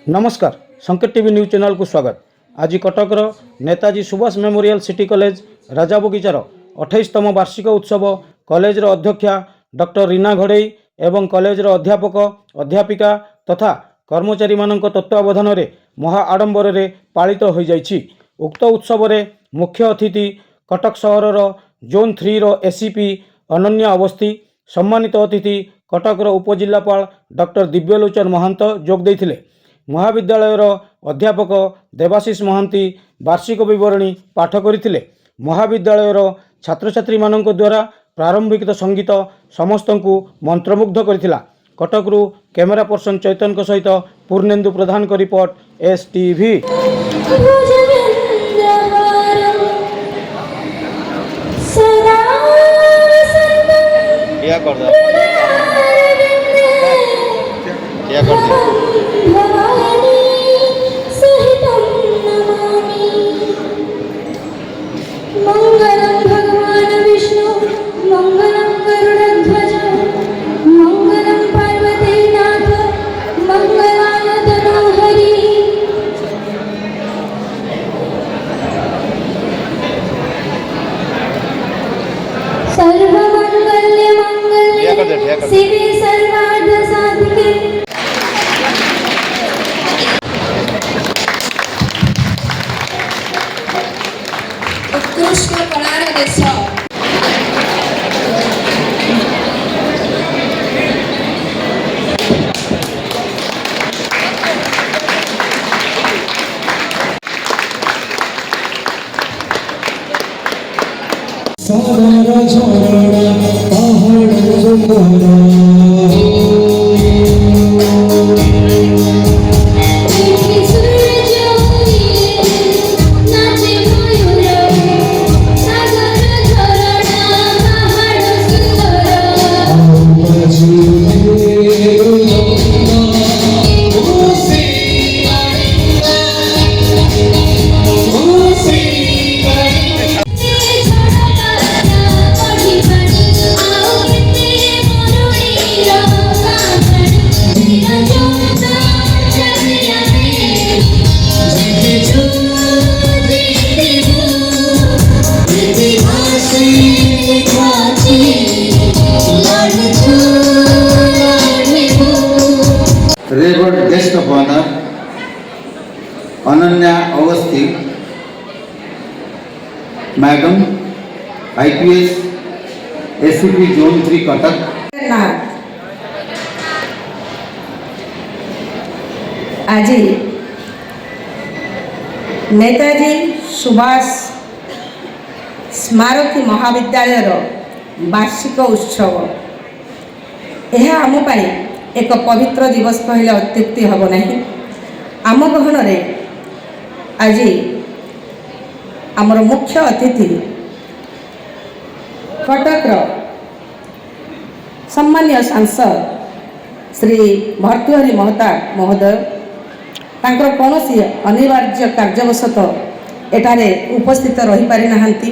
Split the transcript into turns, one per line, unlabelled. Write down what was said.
नमस्कार संकेत TV news channel को स्वागत। आज कटकर Netaji Subhash memorial city college राजा बगीचार 28तम वार्षिक उत्सव कॉलेजर अध्यक्षा डॉक्टर रीना घड़ई एवं कॉलेजर अध्यापक अध्यापिका तथा कर्मचारी मानक तत्वावधान में महा आडंबर रे पालित हो जाइछि। उक्त उत्सव रे मुख्य अतिथि कटक सहरर जोन 3 रो एसीपी अनन्या अवस्थी, सम्मानित अतिथि कटकर उपजिल्लापाल डॉक्टर दिव्यलोचन महांत जोग देइथिले। महाविद्यालयर अध्यापक देवाशीष महांती वार्षिक विवरणी पाठ करथिले। महाविद्यालयर छात्र छात्री मानक द्वारा प्रारंभिक संगीत समस्त को मंत्रमुग्ध करथिला। कटकरू कैमेरा पर्सन चैतन सहित पूर्णेन्दु प्रधान का रिपोर्ट एसटीवी।
क्या कर
मंगलम भगवान विष्णु मंगलम गरुड़ध्वज मंगलम पार्वती नाथ मंगलाय तनोहरि। सर्वमंगल्य मंगल्ये शिवे सर्वार्थ साधिके। उत्कृष्ट कलार देश
सारा झरना पहाड़ सुंदर
रेवड guest of honour Ananya Awasthi madam IPS ACP zone 3 Cuttack.
आज नेताजी सुभाष स्मारकी महाविद्यालय वार्षिक उत्सव यह आम एक पवित्र दिवस कहले अत्युक्ति हम नहीं। आम गहन आज आमर मुख्य अतिथि कटक सम्मान्य सांसद श्री भर्तृहरि महताब महोदय तांकर कौन अनिवार्य कार्यवशत एठारे उपस्थित रही पारि नाहंती।